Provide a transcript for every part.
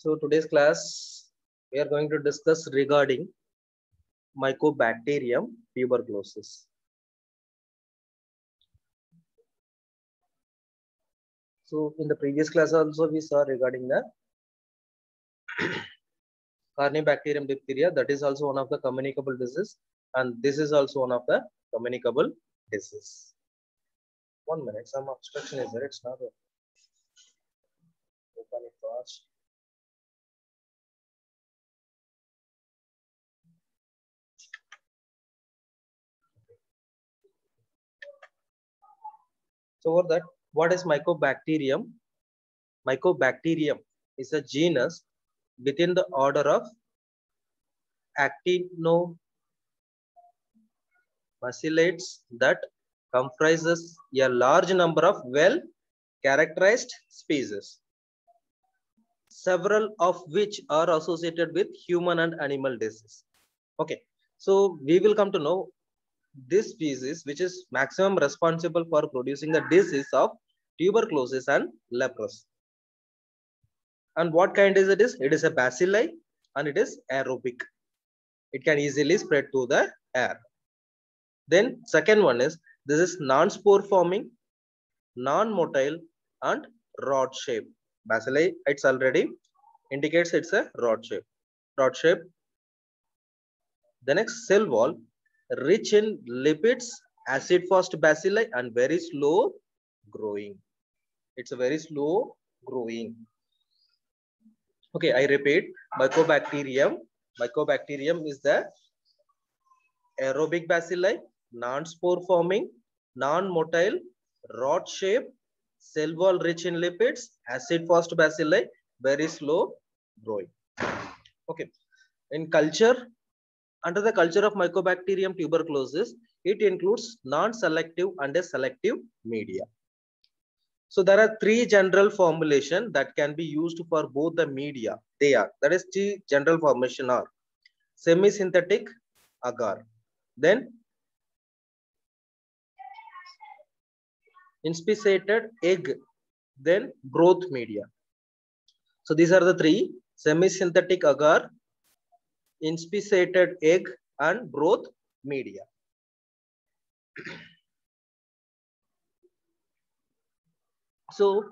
So today's class, we are going to discuss regarding Mycobacterium tuberculosis. So in the previous class also we saw regarding the Corynebacterium diphtheria, that is also one of the communicable disease, and this is also one of the communicable disease. 1 minute, some obstruction is there, it's not open it fast. So over that, what is Mycobacterium? Mycobacterium is a genus within the order of Actinobacillidae that comprises a large number of well-characterized species, several of which are associated with human and animal disease. Okay, so we will come to know this species which is maximum responsible for producing the disease of tuberculosis and leprosy. And what kind is it? It is a bacilli and it is aerobic. It can easily spread to the air. Then second one is this is non-spore forming, non-motile and rod shape. Bacilli, it's already indicates it's a rod shape. Rod shape. The next cell wall rich in lipids, acid fast bacilli and very slow growing. It's a very slow growing. Okay, I repeat, Mycobacterium. Mycobacterium is the aerobic bacilli, non-spore forming, non-motile, rod shape, cell wall rich in lipids, acid fast bacilli, very slow growing. Okay, in culture, under the culture of Mycobacterium tuberculosis, it includes non-selective and a selective media. So there are three general formulations that can be used for both the media. They are, that is three general formation are semi-synthetic agar, then inspissated egg, then broth media. So these are the three: semi-synthetic agar, inspissated egg and broth media. So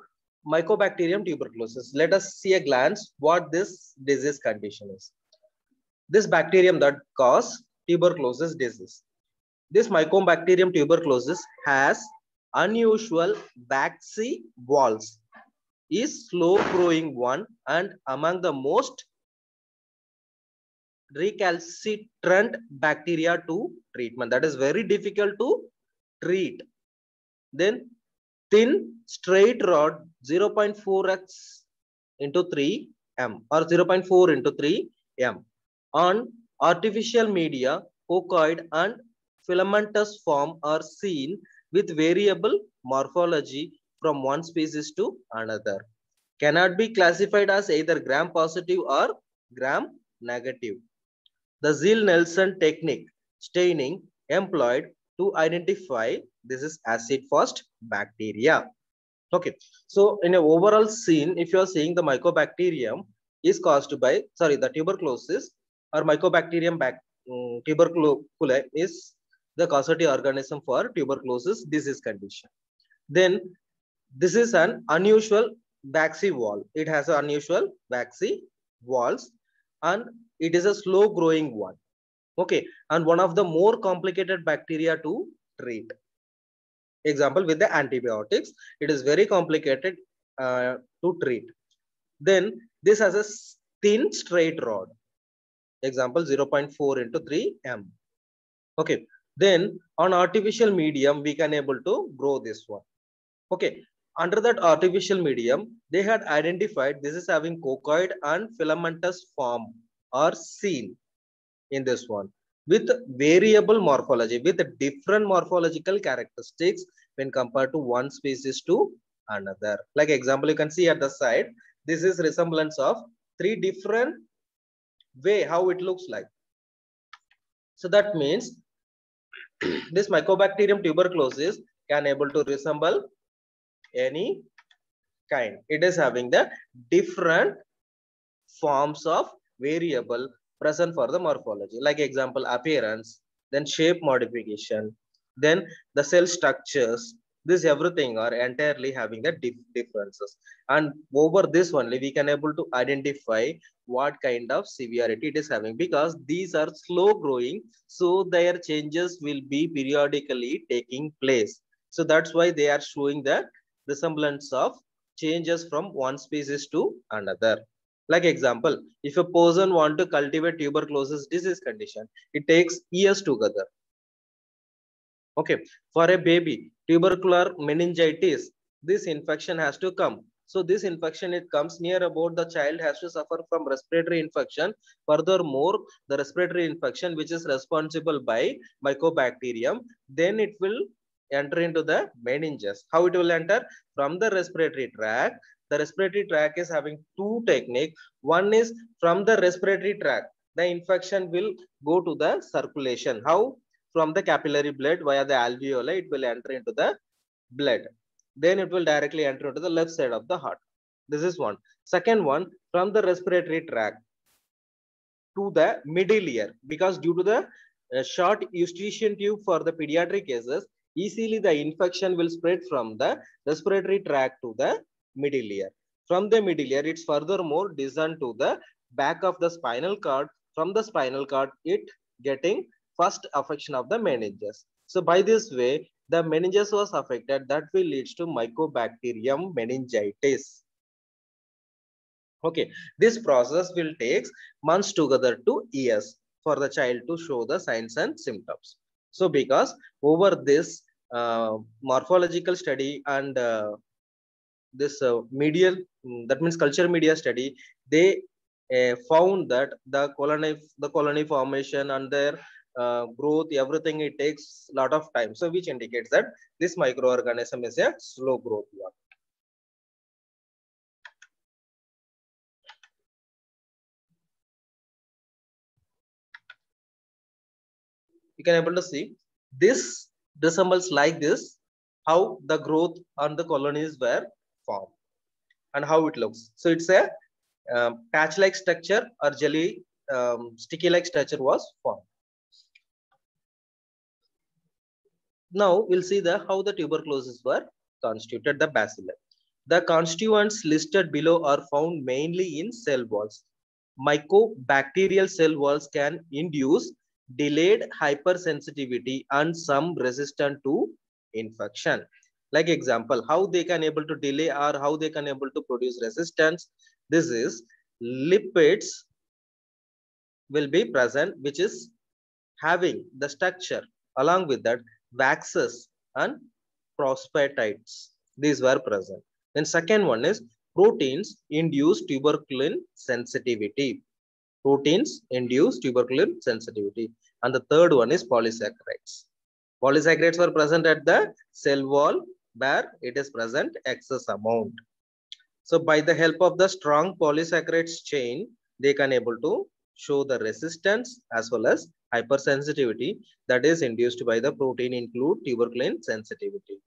Mycobacterium tuberculosis, let us see a glance what this disease condition is. This bacterium that cause tuberculosis disease. This Mycobacterium tuberculosis has unusual waxy walls, is slow growing one and among the most recalcitrant bacteria to treatment. That is very difficult to treat. Then thin straight rod 0.4x into 3m or 0.4 into 3m on artificial media, coccoid and filamentous form are seen with variable morphology from one species to another. Cannot be classified as either gram positive or gram negative. The Ziehl-Neelsen technique staining employed to identify this is acid fast bacteria. Okay, so in an overall scene, if you are seeing the Mycobacterium is caused by, the tuberculosis or Mycobacterium tuberculosis is the causative organism for tuberculosis disease condition. Then this is an unusual waxy wall. It has an unusual waxy walls and it is a slow growing one. Okay, and one of the more complicated bacteria to treat. Example, with the antibiotics, it is very complicated to treat. Then this has a thin straight rod. Example, 0.4 into 3m. Okay, then on artificial medium, we can able to grow this one. Okay, under that artificial medium, they had identified this is having coccoid and filamentous form are seen in this one with variable morphology, with different morphological characteristics when compared to one species to another. Like example, you can see at the side, this is resemblance of three different way how it looks like. So that means this Mycobacterium tuberculosis can able to resemble any kind. It is having the different forms of variable present for the morphology. Like example, appearance, then shape modification, then the cell structures. This everything are entirely having the differences. And over this only we can able to identify what kind of severity it is having, because these are slow growing, so their changes will be periodically taking place. So that's why they are showing the resemblance of changes from one species to another. Like example, if a person want to cultivate tuberculosis disease condition, it takes years together. Okay, for a baby, tubercular meningitis, this infection has to come. So this infection, it comes near about the child has to suffer from respiratory infection. Furthermore, the respiratory infection which is responsible by mycobacterium, then it will enter into the meninges. How it will enter? From the respiratory tract. The respiratory tract is having two techniques. One is from the respiratory tract, the infection will go to the circulation. How? From the capillary blood via the alveoli, it will enter into the blood. Then it will directly enter into the left side of the heart. This is one. Second one, from the respiratory tract to the middle ear, because due to the short eustachian tube for the pediatric cases, easily the infection will spread from the respiratory tract to the middle ear. From the middle ear, it's furthermore descend to the back of the spinal cord. From the spinal cord, it getting first affection of the meninges. So by this way, the meninges was affected. That will leads to mycobacterium meningitis. Okay, this process will take months together to years for the child to show the signs and symptoms. So because over this morphological study and this medial, that means culture media study, they found that the colony formation and their growth, everything, it takes a lot of time. So which indicates that this microorganism is a slow growth one. You can able to see this resembles like this, how the growth on the colonies were formed and how it looks. So it's a patch like structure or jelly sticky like structure was formed. Now we'll see the how the tuberculosis were constituted, the bacilli. The constituents listed below are found mainly in cell walls. Mycobacterial cell walls can induce delayed hypersensitivity and some resistance to infection. Like example, how they can able to delay or how they can able to produce resistance. This is lipids will be present, which is having the structure. Along with that, waxes and phosphatides. These were present. Then second one is proteins induce tuberculin sensitivity. Proteins induce tuberculin sensitivity. And the third one is polysaccharides. Polysaccharides were present at the cell wall where it is present excess amount. So by the help of the strong polysaccharides chain, they can able to show the resistance as well as hypersensitivity that is induced by the protein include tuberculin sensitivity.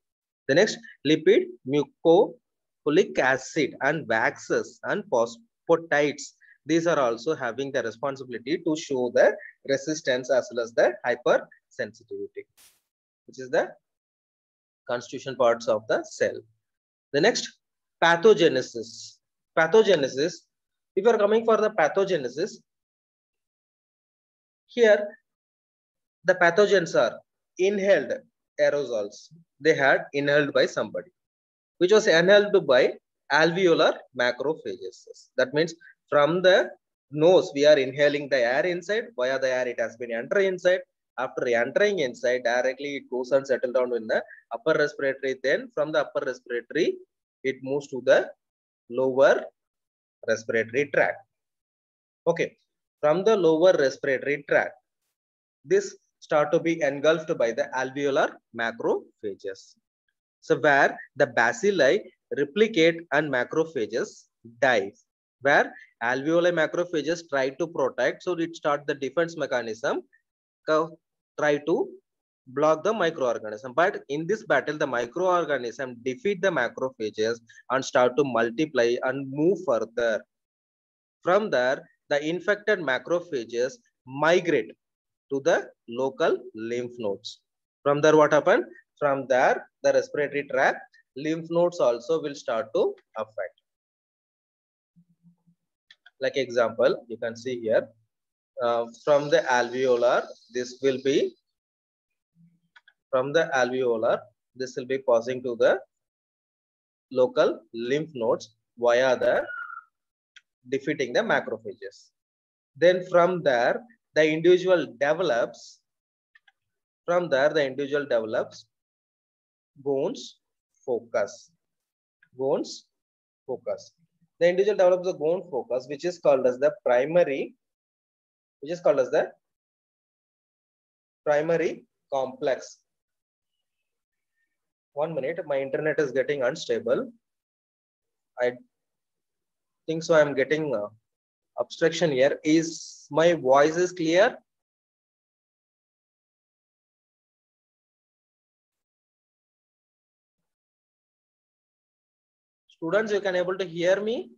The next, lipid, mucopollic acid and waxes and phosphatides. These are also having the responsibility to show the resistance as well as the hypersensitivity, which is the constitution parts of the cell. The next, pathogenesis. Pathogenesis, if you are coming for the pathogenesis, here the pathogens are inhaled aerosols. They had inhaled by somebody, which was inhaled by alveolar macrophages. That means from the nose, we are inhaling the air inside. Via the air, it has been entering inside. After entering inside, directly it goes and settle down in the upper respiratory. Then from the upper respiratory, it moves to the lower respiratory tract. Okay, from the lower respiratory tract, this start to be engulfed by the alveolar macrophages. So where the bacilli replicate and macrophages die, where alveoli macrophages try to protect, so it start the defense mechanism, try to block the microorganism. But in this battle, the microorganism defeat the macrophages and start to multiply and move further. From there, the infected macrophages migrate to the local lymph nodes. From there, what happened? From there, the respiratory tract, lymph nodes also will start to affect. Like example, you can see here, from the alveolar, this will be, from the alveolar, this will be passing to the local lymph nodes via the defeating the macrophages. Then from there, the individual develops, Ghon's focus. Ghon's focus. The individual develops the Ghon's focus, which is called as the primary, complex. 1 minute, my internet is getting unstable. I think so. I'm getting obstruction here. Is my voice is clear? Students, you can able to hear me?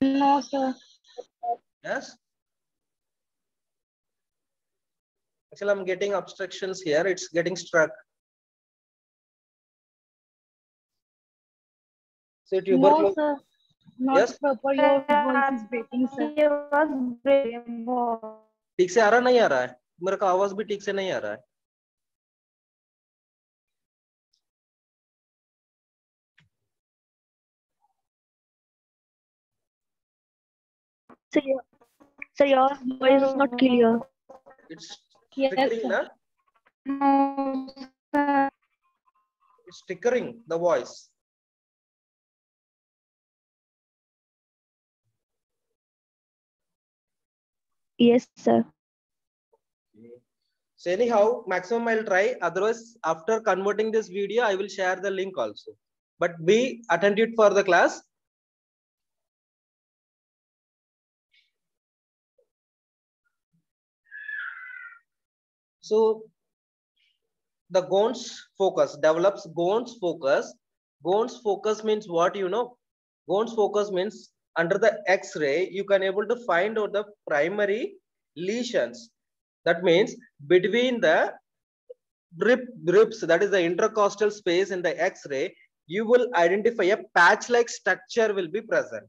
No, sir. Yes. Actually, I'm getting obstructions here. It's getting struck. So No, sir. Not yes. proper. Your voice is breaking, sir. ठीक से आ रहा नहीं आ रहा है? मेरे का आवाज भी ठीक से नहीं आ रहा है. Sir, your voice is not clear. It's Yes, flickering, sir. na? No, sir. It's flickering the voice. Yes, sir. So anyhow, maximum I'll try. Otherwise, after converting this video, I will share the link also. But be attentive for the class. So the Ghon's focus develops Ghon's focus. Ghon's focus means what, you know? Ghon's focus means under the X-ray, you can able to find out the primary lesions. That means between the ribs, that is the intercostal space in the X-ray, you will identify a patch-like structure will be present.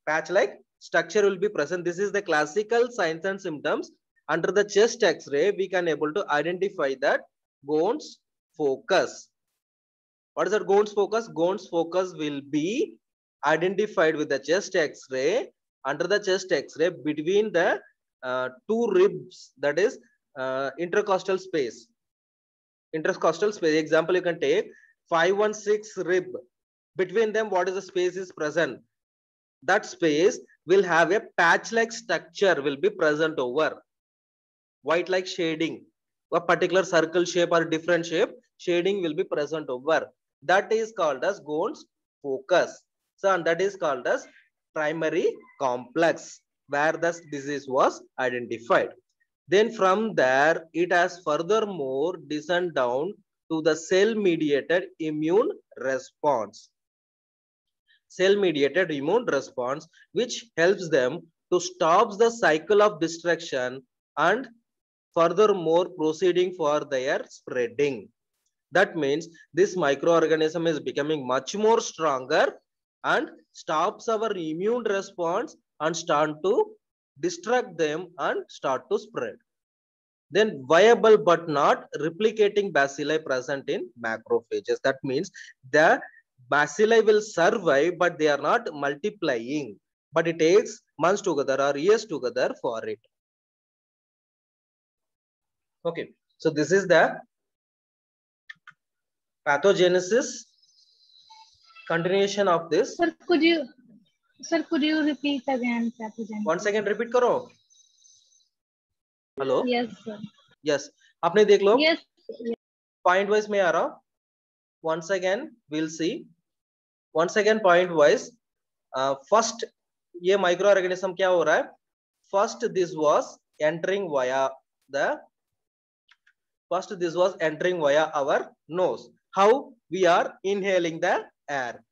Patch-like structure will be present. This is the classical signs and symptoms. Under the chest X-ray, we can able to identify that Ghon's focus. What is that Ghon's focus? Ghon's focus will be identified with the chest X-ray. Under the chest X-ray, between the two ribs, that is intercostal space. Intercostal space. Example, you can take 516 rib. Between them, what is the space is present? That space will have a patch-like structure will be present over. White-like shading. A particular circle shape or different shape, shading will be present over. That is called as Ghon's focus. So, and that is called as primary complex, where the disease was identified. Then from there, it has furthermore descended down to the cell-mediated immune response. Cell-mediated immune response, which helps them to stop the cycle of destruction and furthermore proceeding for their spreading. That means this microorganism is becoming much more stronger and stops our immune response and start to destruct them and start to spread. Then viable but not replicating bacilli present in macrophages. That means the bacilli will survive, but they are not multiplying. But it takes months together or years together for it. Okay, so this is the pathogenesis. Continuation of this. Sir, could you repeat again pathogenesis? Once again repeat करो. Hello. Yes, sir. Yes. आपने देख लो. Yes. Point wise में आ रहा. Once again we'll see. Once again point wise. First ये microorganism क्या हो रहा है? First this was entering via our nose. How we are inhaling the air.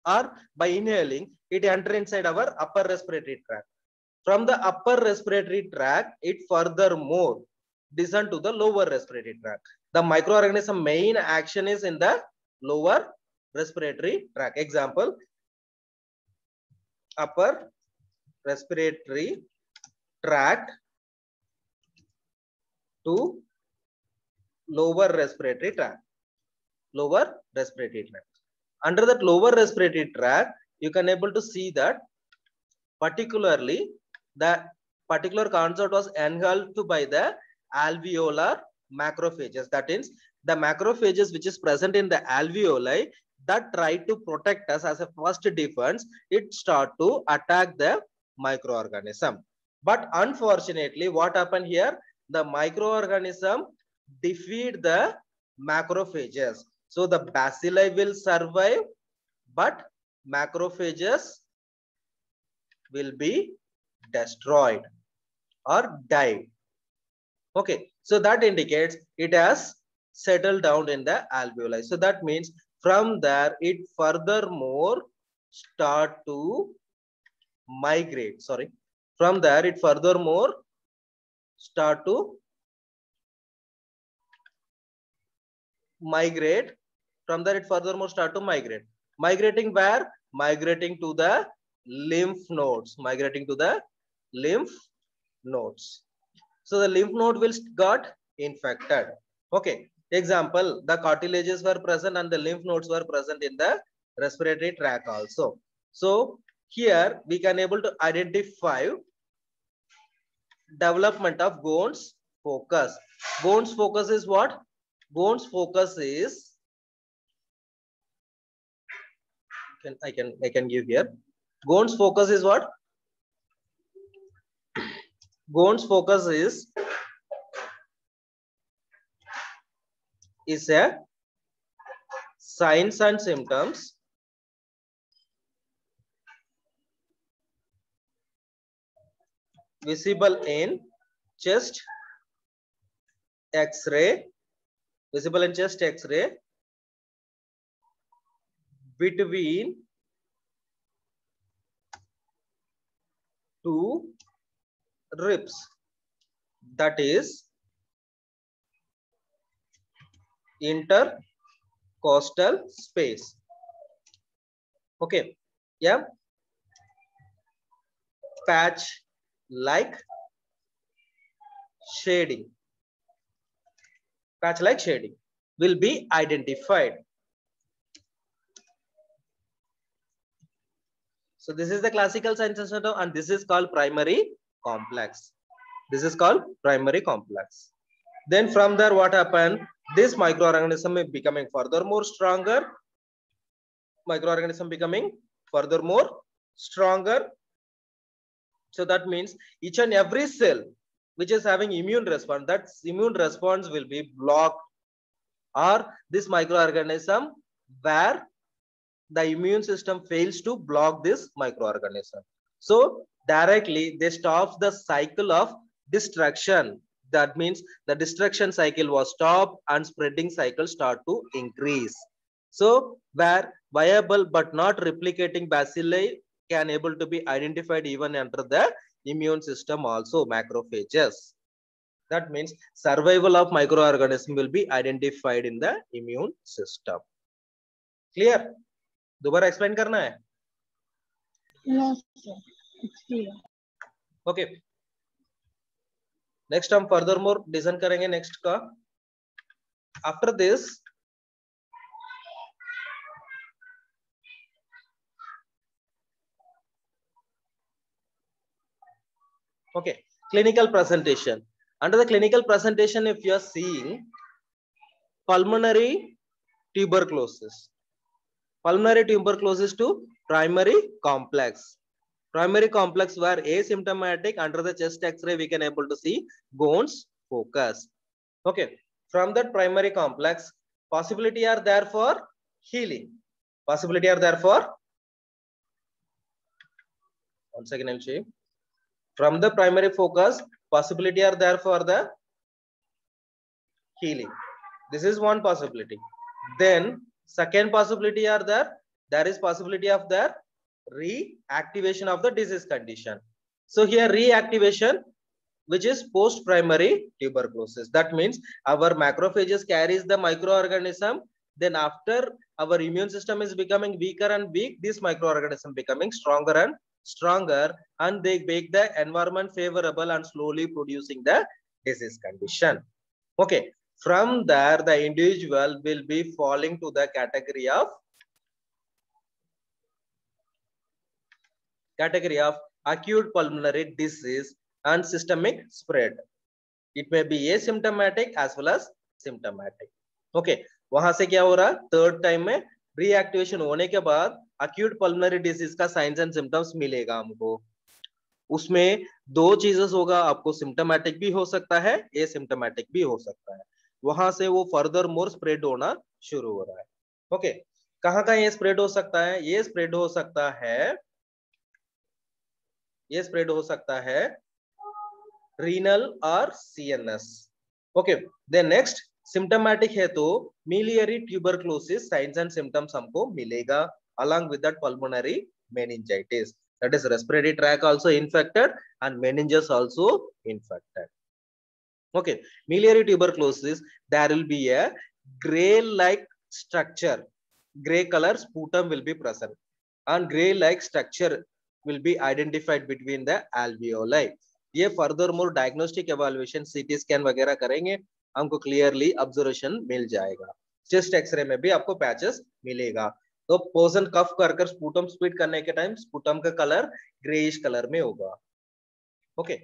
or by inhaling, it enter inside our upper respiratory tract. From the upper respiratory tract, it furthermore descend to the lower respiratory tract. The microorganism main action is in the lower respiratory tract. Example, upper respiratory tract to lower respiratory tract. Lower respiratory tract. Under that lower respiratory tract, you can able to see that particularly the particular concept was engulfed by the alveolar macrophages. That is, the macrophages which is present in the alveoli that try to protect us as a first defense, it start to attack the microorganism. But unfortunately, what happened here? The microorganism defeat the macrophages. So the bacilli will survive, but macrophages will be destroyed or died. Okay, so that indicates it has settled down in the alveoli. So that means from there it furthermore start to migrate. Sorry, from there it furthermore start to migrate. From there it furthermore start to migrate. Migrating where? Migrating to the lymph nodes. Migrating to the lymph nodes. So the lymph node will got infected. Okay. Example, the cartilages were present and the lymph nodes were present in the respiratory tract also. So here we can able to identify development of Ghon's focus. Ghon's focus is what? Ghon's focus is, I can give here. Ghon's focus is what? Ghon's focus is a signs and symptoms visible in chest X-ray, visible in chest X-ray between two ribs, that is intercostal space. Okay, yeah, patch like shading, patch like shading will be identified. So this is the classical science and this is called primary complex. This is called primary complex. Then from there what happened? This microorganism is becoming furthermore stronger. Microorganism becoming furthermore stronger. So that means each and every cell which is having immune response, that immune response will be blocked, or this microorganism where the immune system fails to block this microorganism. So directly they stop the cycle of destruction. That means the destruction cycle was stopped and spreading cycle start to increase. So where viable but not replicating bacilli can able to be identified even under the immune system also, macrophages. That means survival of microorganism will be identified in the immune system. Clear? दोबारा explain करना है? No, sir. It's clear. Okay. Next हम furthermore design करेंगे next का. After this, okay, clinical presentation. Under the clinical presentation, if you are seeing pulmonary tuberculosis. Pulmonary tuberculosis to primary complex. Primary complex were asymptomatic. Under the chest X-ray, we can able to see Ghon's focus. Okay. From that primary complex, possibility are there for healing. Possibility are there for. One second, I'll show. From the primary focus, possibility are there for the healing. This is one possibility. Then second possibility are there there is possibility of the reactivation of the disease condition. So here reactivation, which is post primary tuberculosis. That means our macrophages carries the microorganism. Then after our immune system is becoming weaker and weak, this microorganism becoming stronger and stronger, and they make the environment favorable and slowly producing the disease condition. Okay, from there the individual will be falling to the category of acute pulmonary disease and systemic spread. It may be asymptomatic as well as symptomatic. Okay, वहां से क्या हो रहा, third time में reactivation होने के बाद acute pulmonary disease का साइंस एंड सिम्टम्स मिलेगा हमको. उसमें दो चीजेस होगा, आपको सिम्टोमेटिक भी हो सकता है, एसिम्टोमेटिक भी हो सकता है. वहां से वो फर्दर मोर स्प्रेड होना शुरू हो रहा है. ओके, कहाँ कहाँ ये स्प्रेड हो सकता है? ये स्प्रेड हो सकता है रीनल और CNS. Okay, then next symptomatic है तो miliary tuberculosis signs and symptoms हमको मिलेगा along with that pulmonary meningitis, that is respiratory tract also infected and meninges also infected. Okay, miliary tuberculosis, there will be a gray like structure, gray color sputum will be present and gray like structure will be identified between the alveoli. ये further more diagnostic evaluation CT scan वगैरह करेंगे, हमको clearly observation मिल जाएगा. Chest x ray में भी आपको patches मिलेगा. तो पर्सन कफ कर स्पूटम स्प्लिट करने के टाइम स्पूटम का कलर ग्रेइश कलर में होगा. Okay,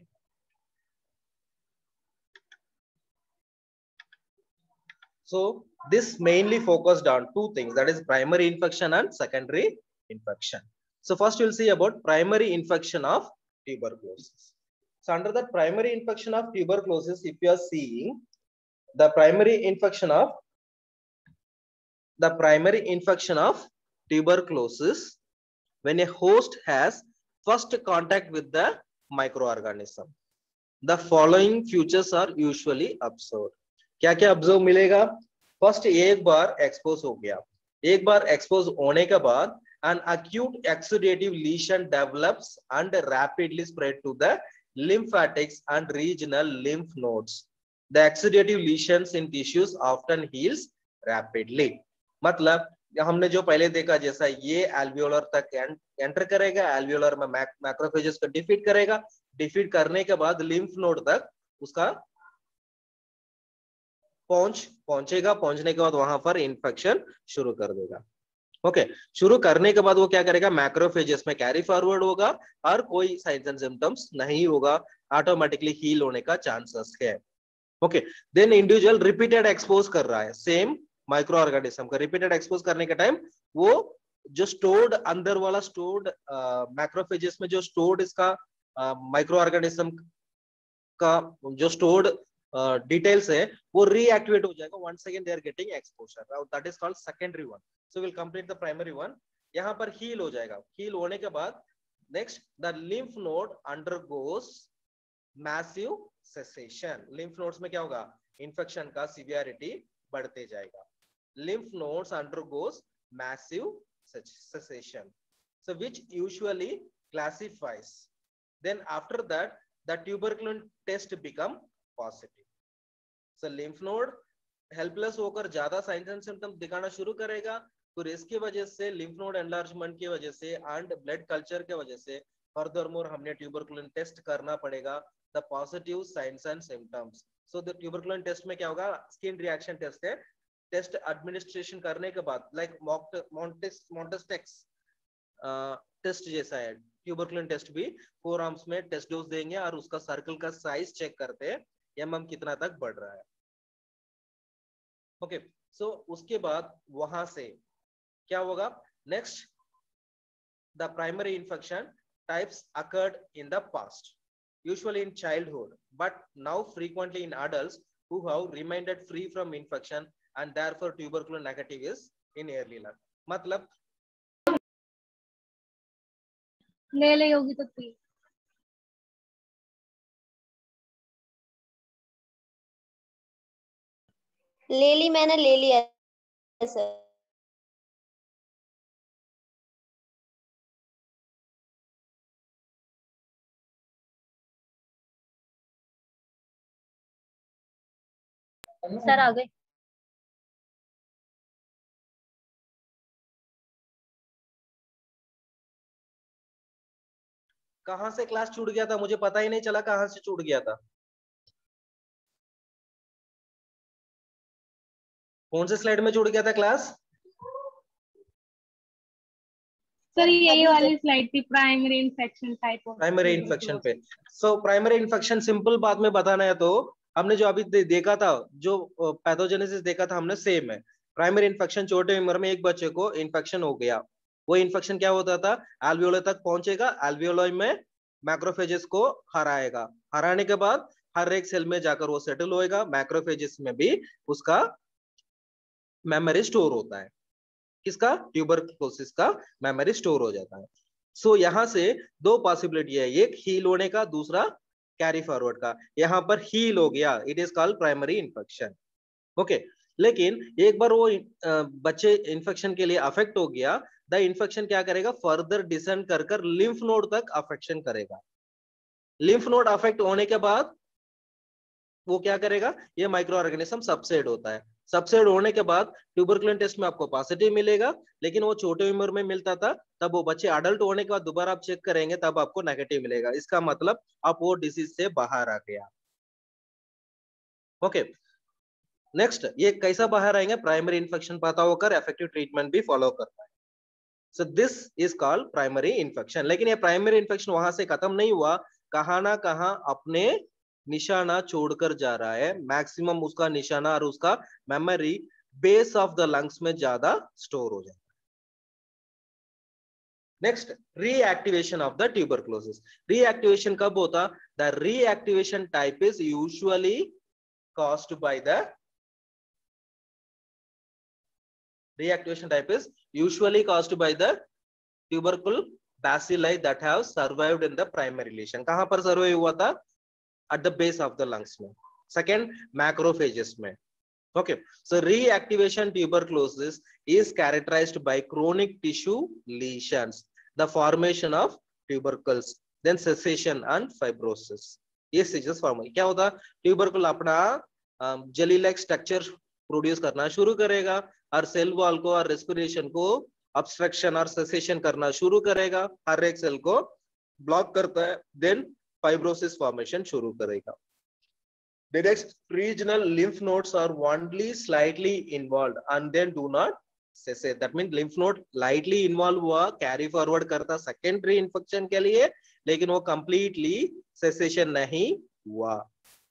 so this mainly focused on two things, that is primary infection and secondary infection. So first we'll see about primary infection of tuberculosis. So under the primary infection of tuberculosis, if you are seeing the primary infection of tuberculosis, when a host has first contact with the microorganism, the following features are usually observed. क्या क्या observe मिलेगा? First, एक बार expose हो गया, एक बार expose होने के बाद an acute exudative lesion develops and rapidly spread to the lymphatics and regional lymph nodes. The exudative lesions in tissues often heals rapidly. मतलब हमने जो पहले देखा, जैसा ये एल्वियोलर तक एंटर करेगा, एल्वियोलर में मैक्रोफेजेस को डिफीट करेगा, डिफीट करने के बाद लिम्फ नोड तक उसका पहुंचेगा, पहुंचने के बाद वहां पर इन्फेक्शन शुरू कर देगा. ओके, शुरू करने के बाद वो क्या करेगा, मैक्रोफेजेस में कैरी फॉरवर्ड होगा और कोई साइंस एंड सिम्टम्स नहीं होगा, ऑटोमेटिकली हील होने का चांसेस है. Okay, then individual repeated expose कर रहा है सेम माइक्रो ऑर्गेनिज्म का, रिपीटेड एक्सपोज करने के टाइम वो जो स्टोर्ड अंदर वाला स्टोर्ड मैक्रोफेजेस में जो स्टोर्ड इसका माइक्रो ऑर्गेनिज्म का जो स्टोर्ड डिटेल्स है वो रीएक्टिवेट हो जाएगा. Once again they are getting exposure, that is called secondary one. So will complete the primary one. यहाँ पर हील हो जाएगा. हील होने के बाद next the lymph node undergoes massive cessation. Lymph nodes में क्या होगा, इन्फेक्शन का सीवियरिटी बढ़ते जाएगा. lymph nodes undergoes massive cessation, so which usually classifies. Then after that the tuberculin test become positive. So lymph node helpless होकर ज्यादा science and symptoms दिखाना शुरू करेगा, फिर इसकी वजह से lymph node enlargement की वजह से एंड ब्लड कल्चर की वजह से फर्दर मोर हमने ट्यूबरकुलिन टेस्ट करना पड़ेगा, the positive signs and symptoms. So the tuberculin test में क्या होगा, स्किन रिएक्शन टेस्ट है. टेस्ट एडमिनिस्ट्रेशन करने के बाद लाइक मॉन्टेस्टेक्स टेस्ट जैसा है, ट्यूबरकुलिन टेस्ट भी 4 आर्म्स में टेस्ट डोज देंगे और उसका सर्कल का साइज चेक करते हैं, एमएम कितना तक बढ़ रहा है. ओके, सो उसके बाद वहां से क्या होगा, next the primary infection types occurred in the past, usually in childhood, but now frequently in adults who have remained free from infection and therefore tuberculin negative is in early life. मतलब ले होगी तो P. ले ली, मैंने ले लिया sir. Sir आ गए। कहाँ से क्लास छूट गया था, मुझे पता ही नहीं चला कहाँ से छूट गया था। कौन से स्लाइड में छूट गया था क्लास? सर यही वाली स्लाइड थी, primary infection type of primary infection पे। सो प्राइमरी इन्फेक्शन सिंपल बात में बताना है तो हमने जो अभी देखा था, जो पैथोजेनेसिस देखा था हमने, सेम है। प्राइमरी इन्फेक्शन, छोटे उम्र में एक बच्चे को इन्फेक्शन हो गया, वो इन्फेक्शन क्या होता था, एल्वियोले तक पहुंचेगा, एल्वियोलाई में मैक्रोफेजेस को हराएगा, हराने के बाद हर एक सेल में जाकर वो सेटल होएगा, मैक्रोफेजेस में भी उसका मेमोरी स्टोर होता है। किसका? ट्यूबरकुलोसिस का मेमोरी स्टोर हो जाता है। सो यहाँ से दो पॉसिबिलिटी है, एक हील होने का, दूसरा कैरी फॉरवर्ड का। यहाँ पर हील हो गया, it is called primary infection. Okay, लेकिन एक बार वो बच्चे इन्फेक्शन के लिए अफेक्ट हो गया, द इन्फेक्शन क्या करेगा, फर्दर डिसेंड कर कर लिम्फ नोड तक अफेक्शन करेगा। लिम्फ नोड अफेक्ट होने के बाद वो क्या करेगा, ये माइक्रो ऑर्गेनिज्म सबसेड होता है। सबसेड होने के बाद ट्यूबरकुलिन टेस्ट में आपको पॉजिटिव मिलेगा, लेकिन वो छोटे उम्र में मिलता था, तब वो बच्चे अडल्ट होने के बाद दोबारा आप चेक करेंगे तब आपको नेगेटिव मिलेगा। इसका मतलब आप वो डिसीज से बाहर आ गया। ओके, नेक्स्ट, ये कैसा बाहर आएंगे, प्राइमरी इन्फेक्शन पता होकर इफेक्टिव ट्रीटमेंट भी फॉलो करता है। So this is called primary infection. लेकिन ये प्राइमरी इन्फेक्शन वहां से खत्म नहीं हुआ, कहां ना कहां अपने निशाना छोड़कर जा रहा है। मैक्सिमम उसका निशाना और उसका memory base of the lungs में ज्यादा स्टोर हो जाता है। Next, reactivation of the tuberculosis. Reactivation कब होता? The reactivation type is usually caused by the reactivation type is usually caused by the tubercle bacilli that have survived in the primary lesion. कहां पर survive हुआ था? at the base of the lungs में, second macrophages में। okay, so reactivation tuberculosis is characterized by chronic tissue lesions, the formation of tubercles, then cessation and fibrosis. ये stages form क्या होता? ट्यूबरकुल अपना जेली लाइक स्ट्रक्चर प्रोड्यूस करना शुरू करेगा और सेल वॉल को और रेस्पिरेशन को ऑब्स्ट्रक्शन और सेसेशन करना शुरू करेगा, हर एक सेल को ब्लॉक करता है, देन फाइब्रोसिस फॉर्मेशन शुरू करेगा। The next, regional lymph nodes are only slightly involved and then do not cessate. That means lymph node lightly involved हुआ, carry forward करता secondary infection के लिए, लेकिन वो completely cessation नहीं हुआ।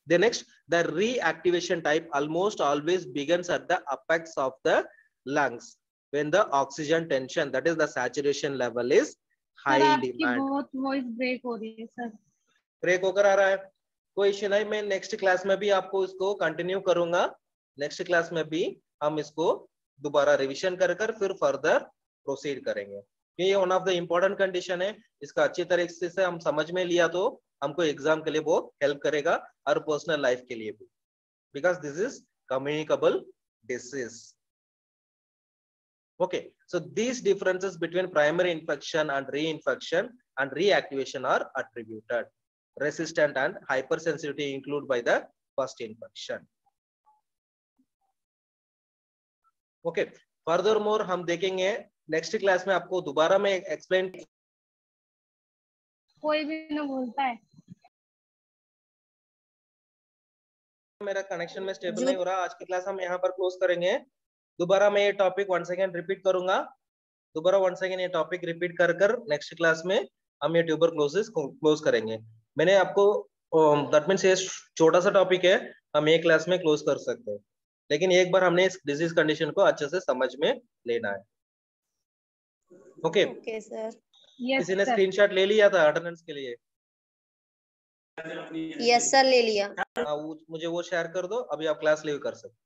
The next, the reactivation type almost always begins at the apex of the lungs when the oxygen tension, that is the saturation level, is high demand. बहुत voice break हो रही है सर। ब्रेक होकर आ रहा है, कोई इश्यू नहीं, मैं नेक्स्ट क्लास में भी आपको इसको कंटिन्यू करूंगा। नेक्स्ट क्लास में भी हम इसको दोबारा रिवीजन कर फिर फर्दर प्रोसीड करेंगे। ये one of the important condition है, इसका अच्छी तरीके से हम समझ में लिया तो हमको एग्जाम के लिए बहुत हेल्प करेगा और पर्सनल लाइफ के लिए भी, because this is communicable disease. Okay, so these differences between primary infection and reinfection and reactivation are attributed. Resistant and hypersensitivity include by the first infection. Okay, furthermore हम देखेंगे next class में, आपको दोबारा मैं explain. कोई भी ना बोलता है, मेरा कनेक्शन में स्टेबल नहीं हो रहा। आज की क्लास हम यहाँ पर क्लोज करेंगे। दोबारा मैं ये टॉपिक वन सेकेंड रिपीट करूंगा, दोबारा वन सेकेंड ये टॉपिक रिपीट कर नेक्स्ट क्लास में हम ये ट्यूबरकुलोसिस क्लोज करेंगे। मैंने आपको दैट मींस ये छोटा सा टॉपिक है, हम एक क्लास में क्लोज कर सकते हैं, लेकिन एक बार हमने इस डिजीज कंडीशन को अच्छे से समझ में लेना है। Okay sir. किसी ने स्क्रीनशॉट ले लिया था अटेंडेंस के लिए? यस सर, ले लिया। मुझे वो शेयर कर दो, अभी आप क्लास लीव कर सकते।